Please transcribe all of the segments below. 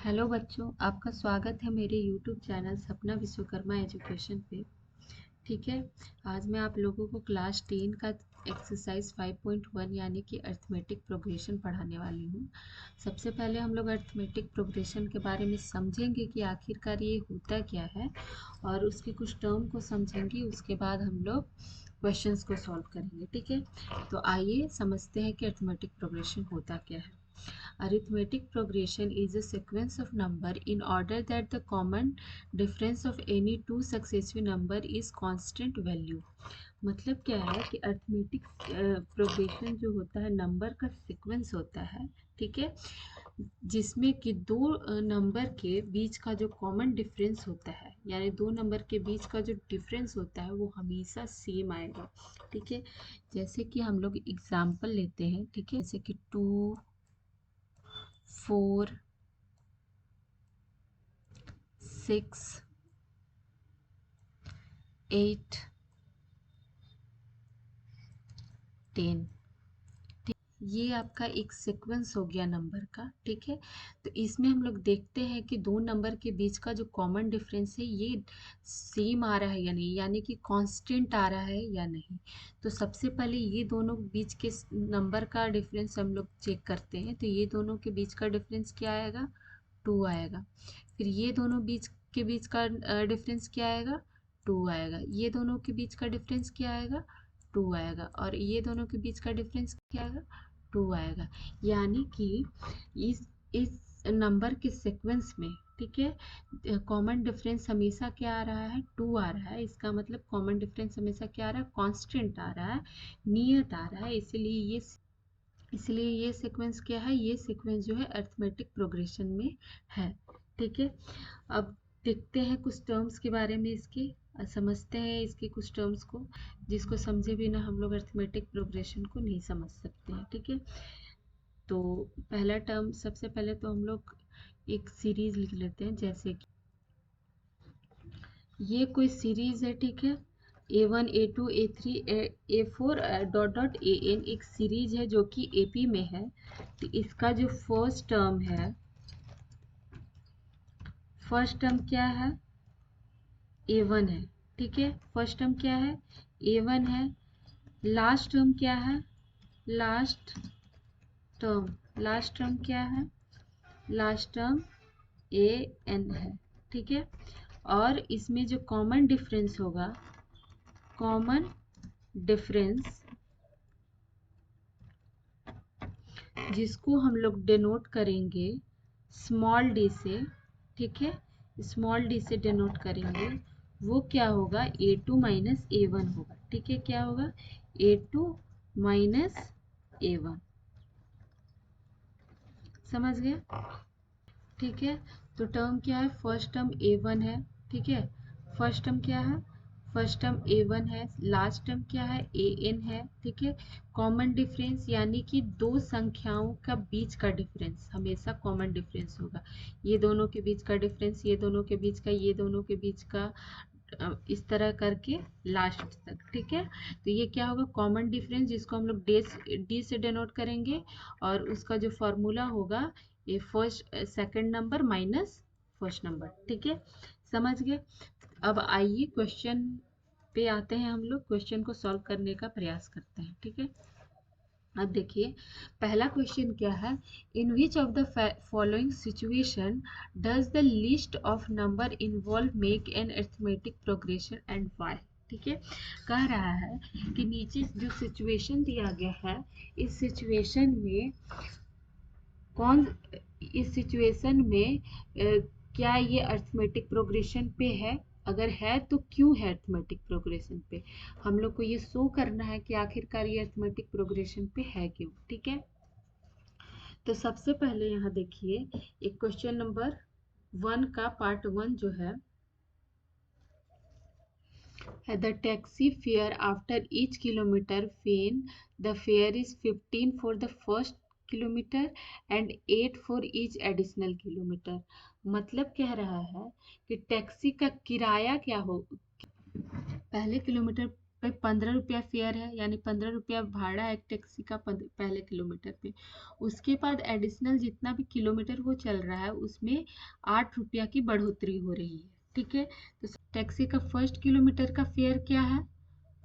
Hello बच्चों, आपका स्वागत है मेरे YouTube चैनल सपना विश्वकर्मा एजुकेशन पे। ठीक है। आज मैं आप लोगों को क्लास 10 का एक्सरसाइज 5.1 यानी कि अर्थमेटिक प्रोग्रेशन पढ़ाने वाली हूँ। सबसे पहले हम लोग अर्थमेटिक प्रोग्रेशन के बारे में समझेंगे कि आखिरकार ये होता क्या है और उसके कुछ टर्म को समझेंगे। उसके बाद हम लोग क्वेश्चंस को सॉल्व करेंगे। ठीक है, तो आइए समझते हैं कि अर्थमेटिक प्रोग्रेशन होता क्या है। Arithmetic progression is a sequence of number in order that the common difference of any two successive number is constant value। मतलब क्या है कि अर्थमेटिक प्रोग्रेशन जो होता है नंबर का सीक्वेंस होता है। ठीक है, जिसमें कि दो नंबर के बीच का जो कॉमन डिफरेंस होता है, यानी दो नंबर के बीच का जो डिफरेंस होता है वो हमेशा सेम आएगा। ठीक है, जैसे कि हम लोग एग्जाम्पल लेते हैं। ठीक है, जैसे कि 2 4 6 8 10। ये आपका एक सीक्वेंस हो गया नंबर का। ठीक है, तो इसमें हम लोग देखते हैं कि दो नंबर के बीच का जो कॉमन डिफरेंस है ये सेम आ रहा है या नहीं, यानी कि कांस्टेंट आ रहा है या नहीं। तो सबसे पहले ये दोनों बीच के नंबर का डिफरेंस हम लोग चेक करते हैं। तो ये दोनों के बीच का डिफरेंस क्या आएगा? 2 आएगा। फिर ये दोनों बीच का डिफरेंस क्या आएगा? 2 आएगा। ये दोनों के बीच का डिफरेंस क्या आएगा? 2 आएगा। और ये दोनों के बीच का डिफरेंस क्या आएगा? 2 आएगा। यानी कि इस नंबर के सीक्वेंस में, ठीक है, कॉमन डिफरेंस हमेशा क्या आ रहा है? 2 आ रहा है। इसका मतलब कॉमन डिफरेंस हमेशा क्या आ रहा है? कांस्टेंट आ रहा है, नियत आ रहा है। इसलिए ये सीक्वेंस क्या है? ये सीक्वेंस जो है अर्थमेटिक प्रोग्रेशन में है। ठीक है, अब देखते हैं कुछ टर्म्स के बारे में, इसके समझते हैं इसके कुछ टर्म्स को, जिसको समझे बिना हम लोग अर्थमेटिक प्रोग्रेशन को नहीं समझ सकते हैं। ठीक है, तो पहला टर्म, सबसे पहले तो हम लोग एक सीरीज लिख लेते हैं। जैसे कि ये कोई सीरीज है। ठीक है, A1 A2 A3 A4 dot dot AN एक सीरीज है जो कि AP में है। तो इसका जो फर्स्ट टर्म है, फर्स्ट टर्म क्या है? A1 है। ठीक है, फर्स्ट टर्म क्या है? A1 है। लास्ट टर्म क्या है? लास्ट टर्म क्या है? लास्ट टर्म AN है। ठीक है, और इसमें जो कॉमन डिफरेंस होगा, कॉमन डिफरेंस जिसको हम लोग डिनोट करेंगे स्मॉल डी से, ठीक है, स्मॉल डी से डिनोट करेंगे, वो क्या होगा? A2 माइनस A1 होगा। ठीक है, क्या होगा? A2 minus A1। समझ गए? ठीक है, तो टर्म क्या है? फर्स्ट टर्म A1 है। ठीक है, फर्स्ट टर्म क्या है? फर्स्ट टर्म A1 है। लास्ट टर्म क्या है? AN है। ठीक है, कॉमन डिफरेंस यानी कि दो संख्याओं का बीच का डिफरेंस हमेशा कॉमन डिफरेंस होगा। ये दोनों के बीच का डिफरेंस, ये दोनों के बीच का, ये दोनों के बीच का, इस तरह करके लास्ट तक। ठीक है, तो ये क्या होगा? कॉमन डिफरेंस, जिसको हम लोग डी से डिनोट करेंगे, और उसका जो फॉर्मूला होगा ये first second number minus first number. ठीक है, समझ गए? अब आइए क्वेश्चन पे आते हैं। हम लोग क्वेश्चन को सॉल्व करने का प्रयास करते हैं। ठीक है, अब देखिए पहला क्वेश्चन क्या है? In which of the following situation does the list of number involve make an arithmetic progression and why? ठीक है, कह रहा है कि नीचे जो सिचुएशन दिया गया है, इस सिचुएशन में कौन, इस सिचुएशन में क्या ये अरिथमेटिक प्रोग्रेशन पे है? अगर है तो क्यों है अरिथमेटिक प्रोग्रेशन पे? हम लोग को ये शो करना है कि आखिरकार ये अरिथमेटिक प्रोग्रेशन पे है क्यों। ठीक है, तो सबसे पहले यहाँ देखिए एक क्वेश्चन नंबर 1 का पार्ट 1 जो है, the taxi fare after each kilometer when the fare is 15 for the first kilometer and 8 for each additional kilometer। मतलब कह रहा है कि टैक्सी का किराया क्या हो, पहले किलोमीटर भाई 15 रुपया फेयर है, यानी 15 रुपया भाड़ा है एक टैक्सी का पहले किलोमीटर पे। उसके बाद एडिशनल जितना भी किलोमीटर वो चल रहा है उसमें 8 रुपया की बढ़ोतरी हो रही है। ठीक है, तो टैक्सी का फर्स्ट किलोमीटर का फेयर क्या है?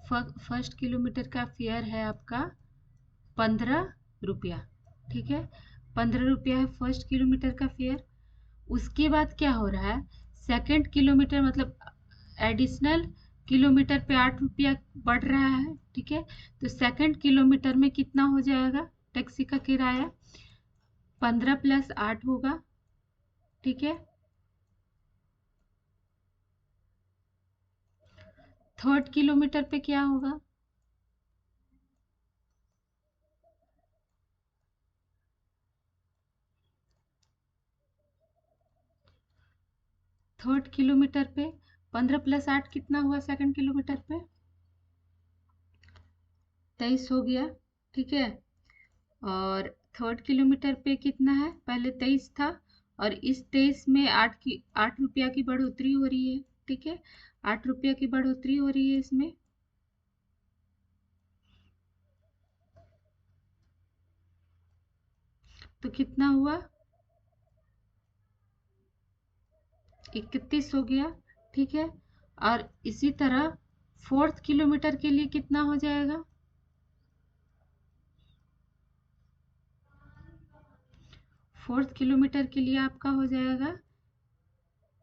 फर्स्ट किलोमीटर का फेयर है आपका 15 रुपया। ठीक है, 15 रुपया है फर्स्ट किलोमीटर का फेयर। उसके बाद क्या हो रहा है, सेकंड किलोमीटर मतलब एडिशनल किलोमीटर पे 8 रुपया बढ़ रहा है। ठीक है, तो सेकंड किलोमीटर में कितना हो जाएगा टैक्सी का किराया? 15 + 8 होगा। ठीक है, थर्ड किलोमीटर पे क्या होगा? थर्ड किलोमीटर पे 15 + 8 कितना हुआ सेकंड किलोमीटर पे? 23 हो गया। ठीक है, और थर्ड किलोमीटर पे कितना है? पहले 23 था, और इस 23 में 8 रुपया की बढ़ोतरी हो रही है। ठीक है, 8 रुपया की बढ़ोतरी हो रही है इसमें। तो कितना हुआ? 31 हो गया। ठीक है, और इसी तरह फोर्थ किलोमीटर के लिए कितना हो जाएगा? फोर्थ किलोमीटर के लिए आपका हो जाएगा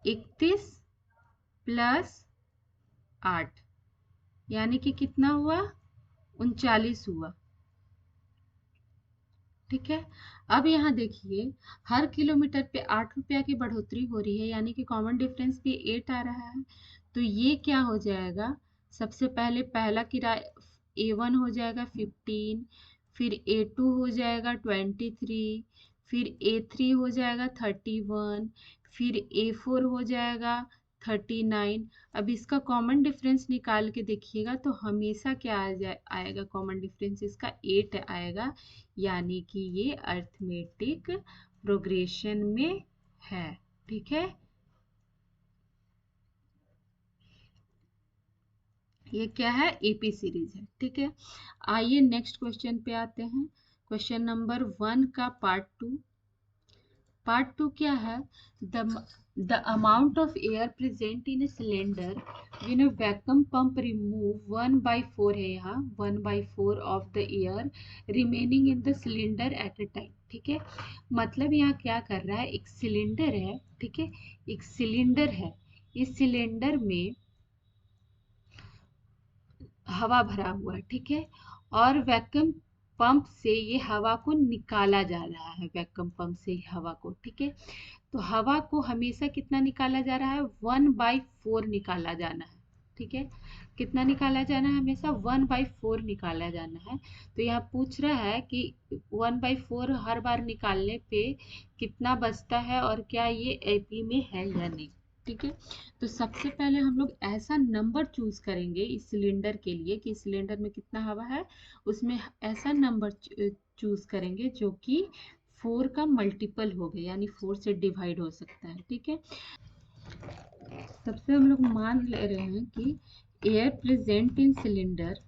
31 + 8, यानी कि कितना हुआ? 39 हुआ। ठीक है, अब यहाँ देखिए हर किलोमीटर पे 8 रुपया की बढ़ोतरी हो रही है, यानी कि कॉमन डिफरेंस भी 8 आ रहा है। तो ये क्या हो जाएगा? सबसे पहले पहला किराया A1 हो जाएगा 15, फिर A2 हो जाएगा 23, फिर A3 हो जाएगा 31, फिर A4 हो जाएगा 39। अब इसका कॉमन डिफरेंस निकाल के देखिएगा तो हमेशा क्या आएगा कॉमन डिफरेंस इसका? 8 आएगा, यानी कि ये अर्थमेटिक प्रोग्रेशन में है। ठीक है, ये क्या है? एपी सीरीज है। ठीक है, आइए नेक्स्ट क्वेश्चन पे आते हैं। क्वेश्चन नंबर 1 का पार्ट टू क्या है? The amount of air present in a cylinder when a vacuum pump remove 1/4 है, यहाँ 1/4 of the air remaining in the cylinder at a time. ठीक है, मतलब यहाँ क्या कर रहा है, एक सिलेंडर है। ठीक है, एक सिलेंडर है, इस सिलेंडर में हवा भरा हुआ है। ठीक है, और वैक्यूम पंप से ये हवा को निकाला जा रहा है, वैक्यूम पंप से हवा को। ठीक है, तो हवा को हमेशा कितना निकाला जा रहा है? 1/4 निकाला जाना है। ठीक है, कितना निकाला जाना है? हमेशा 1/4 निकाला जाना है। तो यहाँ पूछ रहा है कि 1/4 हर बार निकालने पे कितना बचता है, और क्या ये एपी में है या नहीं। ठीक है, तो सबसे पहले हम लोग ऐसा नंबर चूज करेंगे इस सिलेंडर के लिए कि सिलेंडर में कितना हवा है, उसमें ऐसा नंबर चूज करेंगे जो कि 4 का मल्टीपल हो गया, यानी 4 से डिवाइड हो सकता है। ठीक है, सबसे हम लोग मान ले रहे हैं कि एयर प्रेजेंट इन सिलेंडर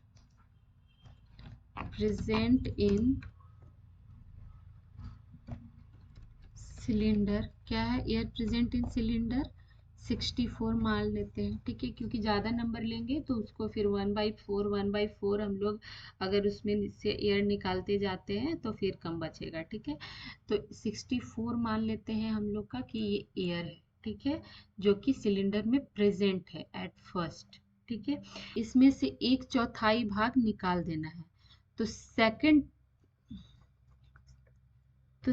क्या है? एयर प्रेजेंट इन सिलेंडर 64 मान लेते हैं। ठीक है, क्योंकि ज़्यादा नंबर लेंगे तो उसको फिर 1/4 हम लोग अगर उसमें से एयर निकालते जाते हैं तो फिर कम बचेगा। ठीक है, तो 64 मान लेते हैं हम लोग का कि ये एयर है। ठीक है, जो कि सिलेंडर में प्रेजेंट है एट फर्स्ट। ठीक है, इसमें से 1/4 भाग निकाल देना है। तो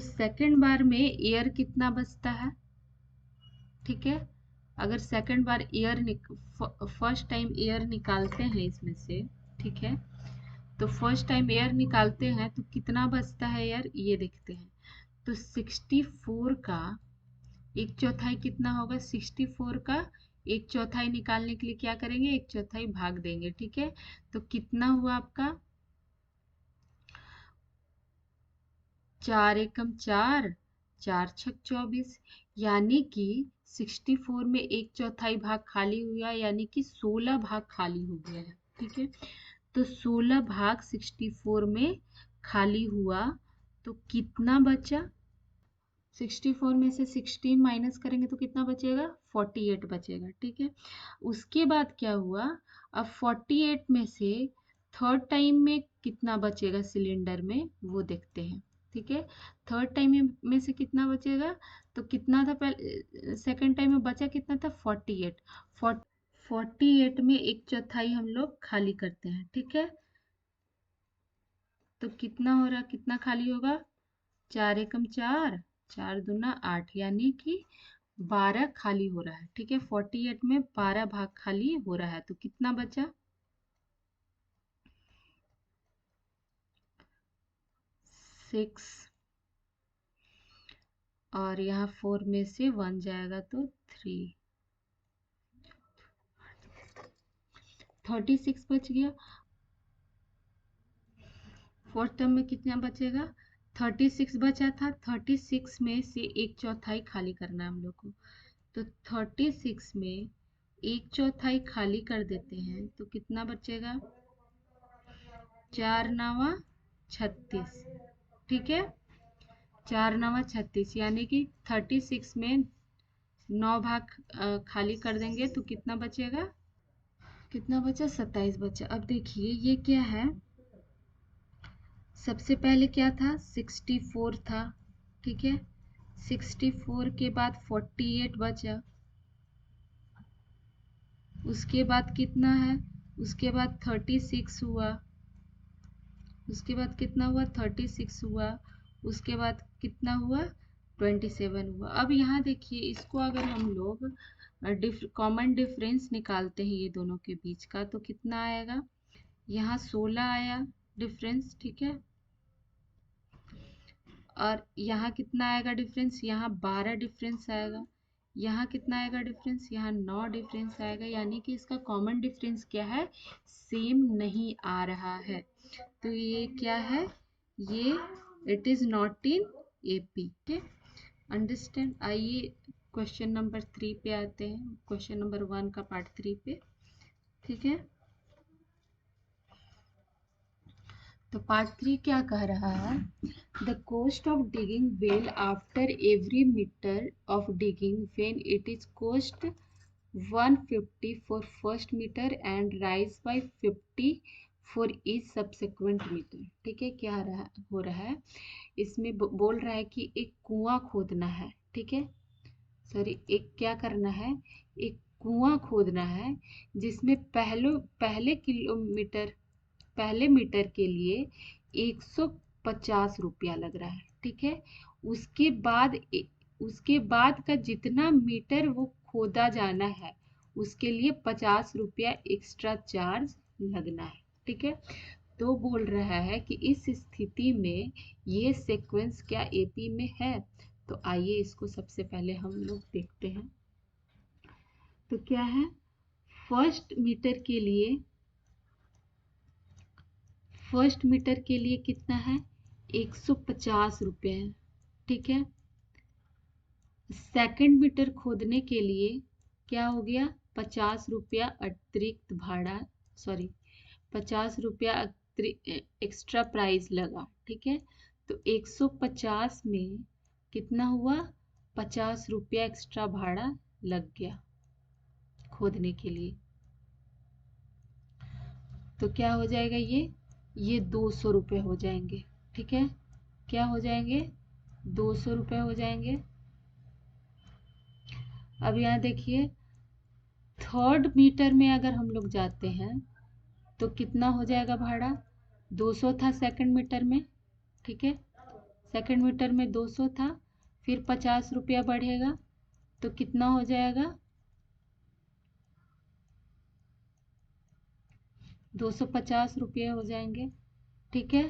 सेकंड बार में एयर कितना बचता है? ठीक है, अगर सेकंड बार फर्स्ट टाइम एयर निकालते हैं इसमें से। ठीक है, तो फर्स्ट टाइम एयर निकालते हैं तो कितना बचता है एयर, ये देखते हैं। तो 64 का 1/4 कितना होगा? 64 का 1/4 निकालने के लिए क्या करेंगे? 1/4 भाग देंगे। ठीक है, तो कितना हुआ आपका? 4 एकम 4, 4 छक 24, यानी कि 64 में 1/4 भाग खाली हुआ, यानी कि 16 भाग खाली हो गया है। ठीक है। तो 16 भाग 64 में खाली हुआ तो कितना बचा? 64 में से 16 माइनस करेंगे तो कितना बचेगा? 48 बचेगा। ठीक है। उसके बाद क्या हुआ? अब 48 में से थर्ड टाइम में कितना बचेगा सिलेंडर में, वो देखते हैं। ठीक है। थर्ड टाइम में से कितना बचेगा? तो कितना था पहले, सेकंड टाइम में बचा कितना था? 48। 48 में एक चौथाई हम लोग खाली करते हैं। ठीक है। तो कितना हो रहा, कितना खाली होगा? 4 एकम 4, 4 दूना 8, यानी कि 12 खाली हो रहा है। ठीक है। 48 में 12 भाग खाली हो रहा है तो कितना बचा? 6, और यहाँ 4 में से 1 जाएगा तो 3, 36 बच गया। फोर्थ टर्म में कितना बचेगा? 36 बचा था। 36 में से एक चौथाई खाली करना है हम लोग को। तो 36 में एक चौथाई खाली कर देते हैं तो कितना बचेगा? 4 नवा 36। ठीक है। 4 नवा 36, यानी कि 36 में 9 भाग खाली कर देंगे तो कितना बचेगा? कितना बचा? 27 बचा। अब देखिए ये क्या है, सबसे पहले क्या था? 64 था। ठीक है। 64 के बाद 48 बचा। उसके बाद कितना है? उसके बाद 36 हुआ। उसके बाद कितना हुआ? 36 हुआ। उसके बाद कितना हुआ? 27 हुआ। अब यहाँ देखिए, इसको अगर हम लोग कॉमन डिफरेंस निकालते हैं ये दोनों के बीच का तो कितना आएगा? यहाँ 16 आया डिफरेंस। ठीक है। और यहाँ कितना आएगा डिफरेंस? यहाँ 12 डिफरेंस आएगा। यहाँ कितना आएगा डिफरेंस? यहाँ 9 डिफरेंस आएगा। यानी कि इसका कॉमन डिफरेंस क्या है? सेम नहीं आ रहा है। तो ये क्या है? ये it is not in AP. ठीक है। अंडरस्टैंड। आइए क्वेश्चन नंबर 3 पे आते हैं, क्वेश्चन नंबर 1 का पार्ट 3 पे। ठीक है। तो पार्ट 3 क्या कह रहा है? The cost of digging well after every meter of digging when it is cost 150 for first meter and rise by 50 for each subsequent meter। ठीक है। क्या हो रहा है इसमें? बोल रहा है कि एक कुआं खोदना है। ठीक है। सॉरी, एक क्या करना है? एक कुआं खोदना है जिसमें पहले मीटर के लिए 150 रुपया लग रहा है। ठीक है। उसके बाद उसके बाद का जितना मीटर वो खोदा जाना है उसके लिए 50 रुपया एक्स्ट्रा चार्ज लगना है। ठीक है। तो बोल रहा है कि इस स्थिति में ये सीक्वेंस क्या एपी में है? तो आइए इसको सबसे पहले हम लोग देखते हैं। तो क्या है? फर्स्ट मीटर के लिए कितना है? 150 रुपये है। ठीक है। सेकंड मीटर खोदने के लिए क्या हो गया? 50 रुपया अतिरिक्त भाड़ा, सॉरी 50 रुपया एक्स्ट्रा प्राइस लगा। ठीक है। तो 150 में कितना हुआ? 50 रुपया एक्स्ट्रा भाड़ा लग गया खोदने के लिए। तो क्या हो जाएगा? ये 200 रुपये हो जाएंगे। ठीक है। क्या हो जाएंगे? 200 रुपये हो जाएंगे। अब यहाँ देखिए, थर्ड मीटर में अगर हम लोग जाते हैं तो कितना हो जाएगा भाड़ा? 200 था सेकंड मीटर में। ठीक है। सेकंड मीटर में 200 था, फिर 50 रुपया बढ़ेगा तो कितना हो जाएगा? 250 रुपये हो जाएंगे। ठीक है।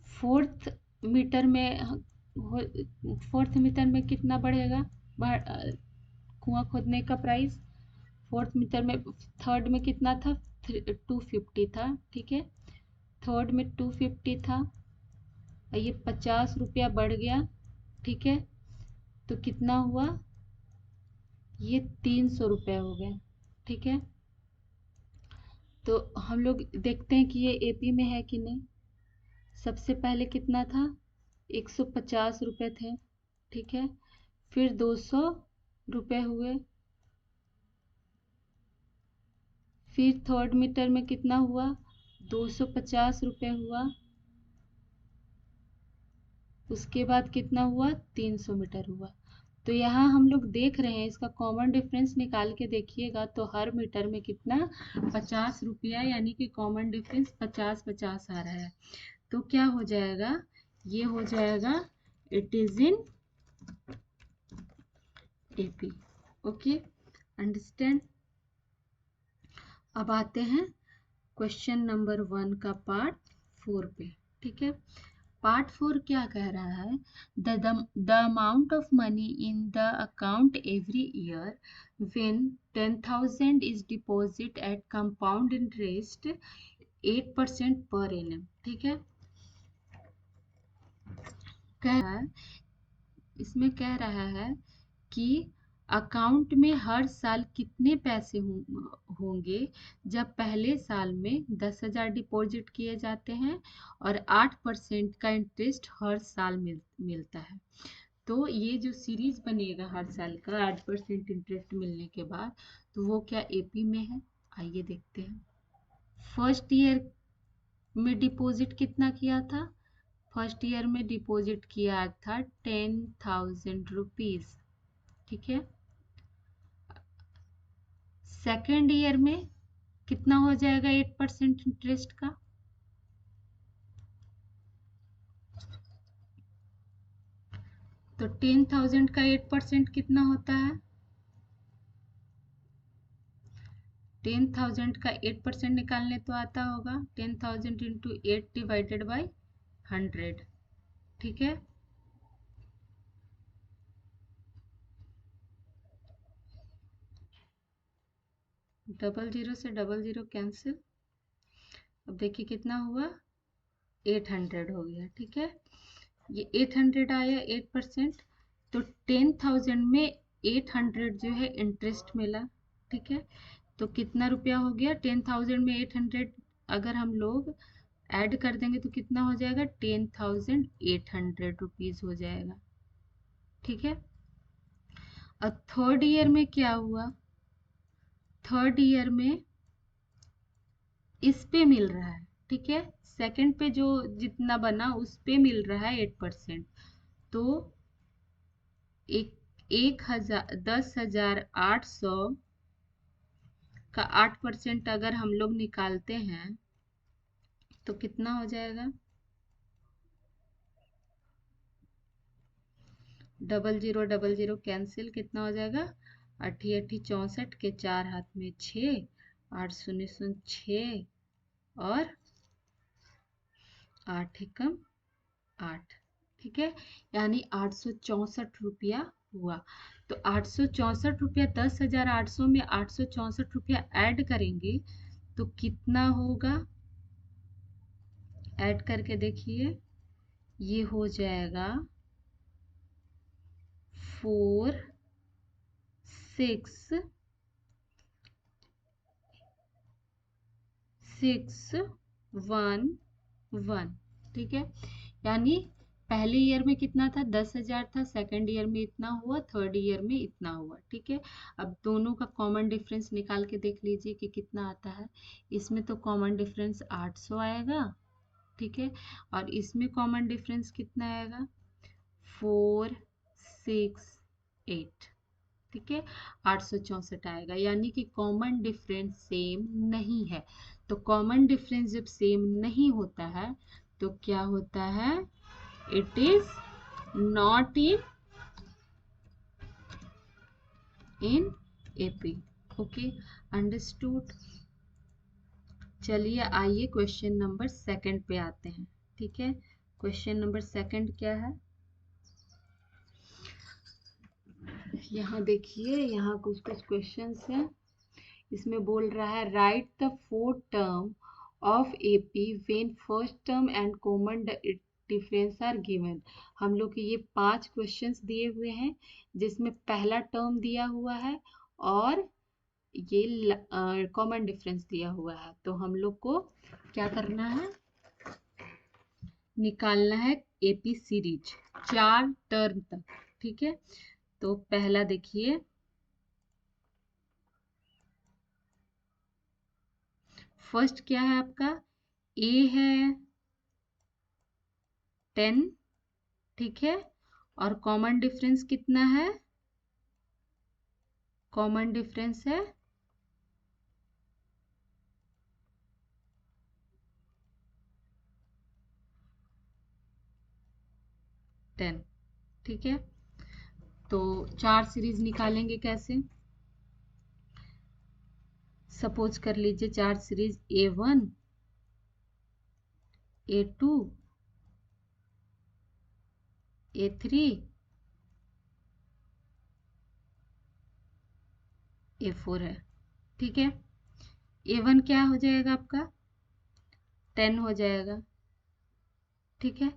फोर्थ मीटर में फोर्थ मीटर में कितना बढ़ेगा कुआं खोदने का प्राइस? फोर्थ मीटर में, थर्ड में कितना था? 250 था। ठीक है। थर्ड में 250 था, ये 50 रुपया बढ़ गया। ठीक है। तो कितना हुआ? ये 300 रुपये हो गए। ठीक है, तो हम लोग देखते हैं कि ये एपी में है कि नहीं। सबसे पहले कितना था, 150 रुपये थे, ठीक है, फिर 200 रुपये हुए, फिर थर्ड मीटर में कितना हुआ, 250 रुपये हुआ, उसके बाद कितना हुआ, 300 मीटर हुआ। तो यहाँ हम लोग देख रहे हैं, इसका कॉमन डिफरेंस निकाल के देखिएगा तो हर मीटर में कितना, 50 रुपया, यानी कि कॉमन डिफरेंस 50-50 आ रहा है। तो क्या हो जाएगा, ये हो जाएगा it is in AP. Okay, understand. अब आते हैं क्वेश्चन नंबर 1 का पार्ट 4 पे, ठीक है। पार्ट 4 क्या कह रहा है, the amount of money in the account every year when 10,000 is deposit eight compound interest 8% per annum, ठीक है। कह रहा है, इसमें कह रहा है कि अकाउंट में हर साल कितने पैसे होंगे जब पहले साल में 10,000 डिपॉजिट किए जाते हैं और 8% का इंटरेस्ट हर साल मिलता है। तो ये जो सीरीज बनेगा हर साल का 8% इंटरेस्ट मिलने के बाद, तो वो क्या एपी में है, आइए देखते हैं। फर्स्ट ईयर में डिपॉजिट कितना किया था, फर्स्ट ईयर में डिपॉजिट किया था 10,000 रुपीज, ठीक है। सेकेंड ईयर में कितना हो जाएगा 8% इंटरेस्ट का, तो 10,000 का 8% कितना होता है, 10,000 का 8% निकालने तो आता होगा, 10,000 इंटू 8 डिवाइडेड बाई 100, ठीक है। डबल जीरो से डबल जीरो कैंसिल, अब देखिए कितना हुआ, 800 हो गया, ठीक है। ये 800 आया 8%, तो 10,000 में 800 जो है इंटरेस्ट मिला, ठीक है। तो कितना रुपया हो गया, 10,000 में 800 अगर हम लोग ऐड कर देंगे तो कितना हो जाएगा, 10,800 रुपीज हो जाएगा, ठीक है। अब थर्ड ईयर में क्या हुआ, थर्ड ईयर में इस पे मिल रहा है, ठीक है, सेकंड पे जो जितना बना उस पे मिल रहा है 8%, तो एक 10,800 का 8% अगर हम लोग निकालते हैं तो कितना हो जाएगा, डबल जीरो कैंसिल, कितना हो जाएगा, 8×8 = 64 के 4 हाथ में 6, 8×0=0 6 और 8×1 = 8, ठीक है, यानी 864 रुपया हुआ। तो 864 रुपया, 10,800 में 864 रुपया ऐड करेंगे तो कितना होगा, ऐड करके देखिए, ये हो जाएगा 4,6,1,1, ठीक है। यानी पहले ईयर में कितना था, 10,000 था, सेकंड ईयर में इतना हुआ, थर्ड ईयर में इतना हुआ, ठीक है। अब दोनों का कॉमन डिफरेंस निकाल के देख लीजिए कि कितना आता है। इसमें तो कॉमन डिफरेंस 800 आएगा, ठीक है, और इसमें कॉमन डिफरेंस कितना आएगा, 4,6,8, ठीक है, 864 आएगा, यानी कि कॉमन डिफरेंस सेम नहीं है। तो कॉमन डिफरेंस जब सेम नहीं होता है तो क्या होता है, it is not in AP. Okay, understood. चलिए आइए क्वेश्चन नंबर सेकंड पे आते हैं, ठीक है। क्वेश्चन नंबर सेकंड क्या है, यहाँ देखिए, यहाँ कुछ कुछ क्वेश्चंस हैं। इसमें बोल रहा है right the 4 term of AP when first term and common difference are given. हम लोग के ये 5 क्वेश्चंस दिए हुए हैं जिसमें पहला टर्म दिया हुआ है और ये कॉमन डिफरेंस दिया हुआ है, तो हम लोग को क्या करना है, निकालना है एपी सीरीज 4 टर्म तक। ठीक है, तो पहला देखिए, फर्स्ट क्या है आपका, ए है 10, ठीक है, और कॉमन डिफरेंस कितना है, कॉमन डिफरेंस है 10। ठीक है, तो 4 सीरीज निकालेंगे कैसे, सपोज कर लीजिए 4 series A1 A2 A3 A4 है। ठीक है, A1 क्या हो जाएगा आपका 10 हो जाएगा। ठीक है,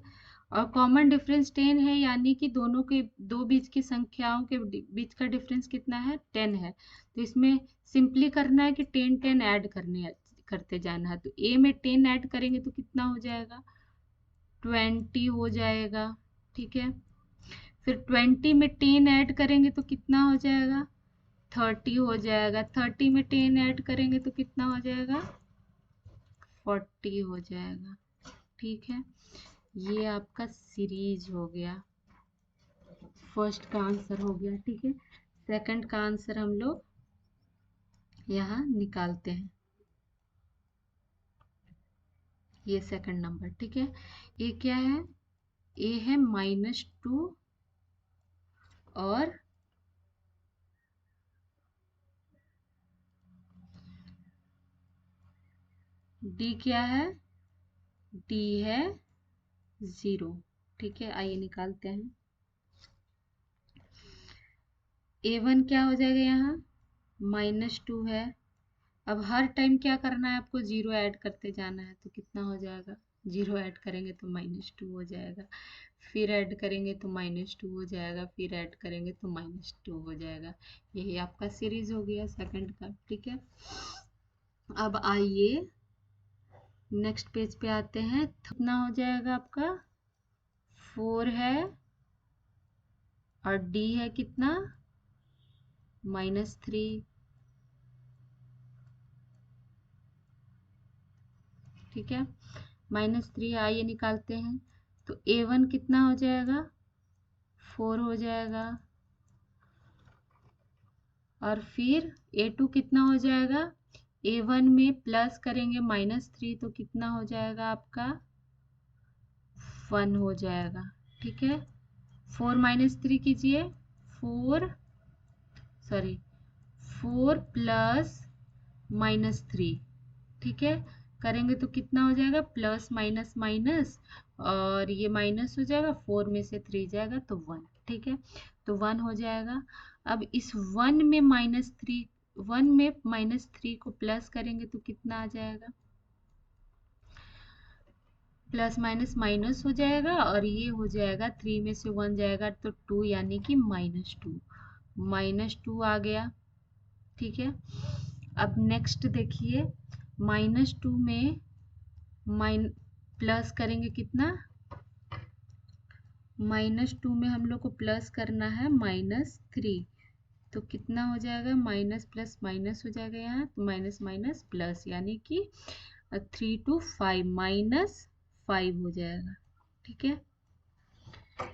और कॉमन डिफरेंस 10 है, यानी कि दोनों के दो बीच की संख्याओं के बीच का डिफरेंस कितना है 10 है। तो इसमें सिंपली करना है कि 10 10 ऐड करते जाना है। तो ए में 10 ऐड करेंगे तो कितना हो जाएगा 20 हो जाएगा। ठीक है, फिर 20 में 10 ऐड करेंगे तो कितना हो जाएगा 30 हो जाएगा। 30 में 10 ऐड करेंगे तो कितना हो जाएगा 40 हो जाएगा। ठीक है, ये आपका सीरीज हो गया, फर्स्ट का आंसर हो गया। ठीक है, सेकंड का आंसर हम लोग यहाँ निकालते हैं, ये सेकंड नंबर। ठीक है, ये क्या है, ए है -2 और डी क्या है, डी है 0। ठीक है, आइए निकालते हैं। A1 क्या हो जाएगा यहाँ -2 है। अब हर टाइम क्या करना है आपको 0 ऐड करते जाना है, तो कितना हो जाएगा 0 ऐड करेंगे तो -2 हो जाएगा, फिर ऐड करेंगे तो -2 हो जाएगा, फिर ऐड करेंगे तो -2 हो जाएगा। यही आपका सीरीज हो गया सेकंड का। ठीक है, अब आइए नेक्स्ट पेज पे आते हैं। कितना हो जाएगा आपका 4 है और डी है कितना -3। ठीक है, -3 आइए निकालते हैं। तो A1 कितना हो जाएगा 4 हो जाएगा, और फिर A2 कितना हो जाएगा, A1 में प्लस करेंगे -3 तो कितना हो जाएगा आपका 1 हो जाएगा। ठीक है, 4 -3 कीजिए, 4 सॉरी 4 प्लस -3। ठीक है, करेंगे तो कितना हो जाएगा प्लस माइनस माइनस, और ये माइनस हो जाएगा, 4 में से 3 जाएगा तो 1। ठीक है, तो 1 हो जाएगा। अब इस 1 में -3 को प्लस करेंगे तो कितना आ जाएगा, प्लस माइनस माइनस हो जाएगा, और ये हो जाएगा 3 में से 1 जाएगा तो 2, यानी कि -2 आ गया। ठीक है, अब नेक्स्ट देखिए, -2 में प्लस करेंगे कितना, -2 में हम लोग को प्लस करना है -3, तो कितना हो जाएगा माइनस प्लस माइनस हो जाएगा यहाँ, तो माइनस माइनस प्लस, यानी कि 3 to 5 -5 हो जाएगा। ठीक है,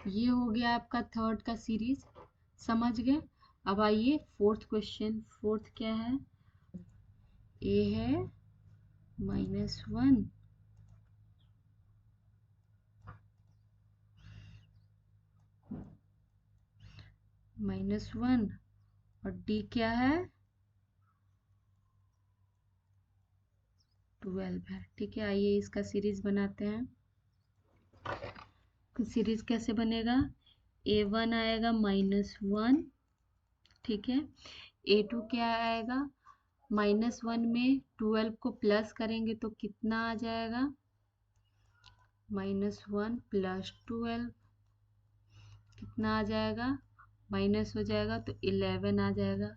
ये हो गया आपका थर्ड का सीरीज, समझ गए। अब आइए फोर्थ क्वेश्चन। फोर्थ क्या है, ए है -1 -1 और डी क्या है 12 है। ठीक है, आइए इसका सीरीज बनाते हैं। सीरीज कैसे बनेगा, A1 आएगा -1। ठीक है, A2 क्या आएगा -1 में 12 को प्लस करेंगे तो कितना आ जाएगा -1 प्लस 12 कितना आ जाएगा, माइनस हो जाएगा तो 11 आ जाएगा।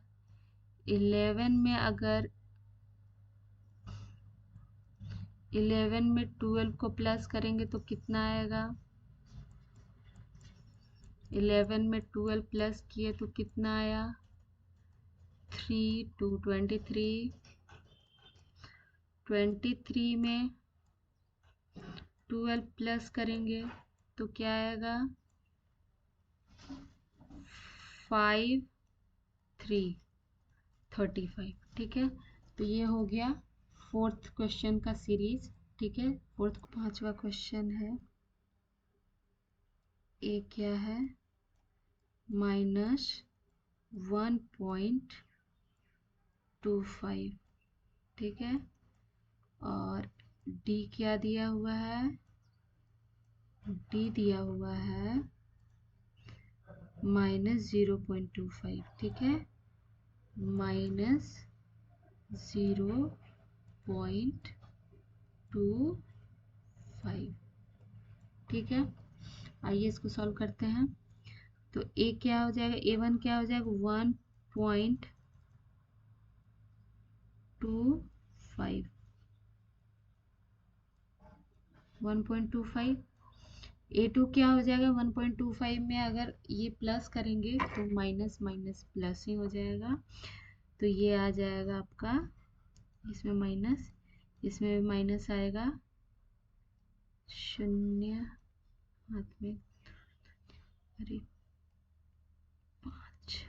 11 में अगर 11 में 12 को प्लस करेंगे तो कितना आएगा? 11 में 12 प्लस किए तो कितना आया? 3 2 23। 23 में 12 प्लस करेंगे तो क्या आएगा? 5 3 35। ठीक है, तो ये हो गया फोर्थ क्वेश्चन का सीरीज। ठीक है, पांचवा क्वेश्चन है। ए क्या है? -1.25। ठीक है, और डी क्या दिया हुआ है? डी दिया हुआ है -0.25। ठीक है, -0.25। ठीक है, आइए इसको सॉल्व करते हैं। तो ए क्या हो जाएगा? A1 क्या हो जाएगा? 1.25। 1.25। A2 क्या हो जाएगा? 1.25 में अगर ये प्लस करेंगे तो माइनस माइनस प्लस ही हो जाएगा, तो ये आ जाएगा आपका, इसमें माइनस, इसमें भी माइनस आएगा, 0 हाथ में, अरे 5।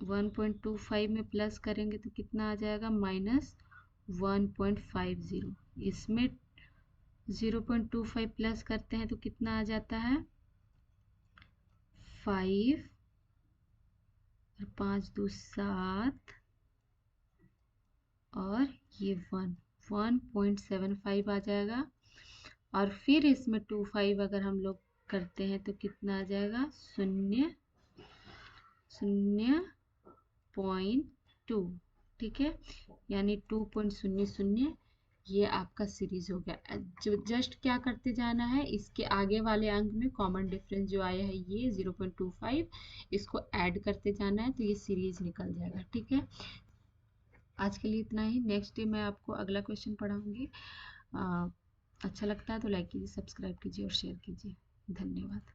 1.25 में प्लस करेंगे तो कितना आ जाएगा? -1.50। इसमें 0.25 प्लस करते हैं तो कितना आ जाता है? 5 और 5 2 7 और ये 1.75 आ जाएगा। और फिर इसमें 25 अगर हम लोग करते हैं तो कितना आ जाएगा? 0.2। ठीक है, यानी 2.00। ये आपका सीरीज हो गया। जो जस्ट क्या करते जाना है, इसके आगे वाले अंक में कॉमन डिफरेंस जो आया है ये 0.25, इसको ऐड करते जाना है तो ये सीरीज निकल जाएगा। ठीक है, आज के लिए इतना ही। नेक्स्ट डे मैं आपको अगला क्वेश्चन पढ़ाऊंगी। अच्छा लगता है तो लाइक कीजिए, सब्सक्राइब कीजिए और शेयर कीजिए। धन्यवाद।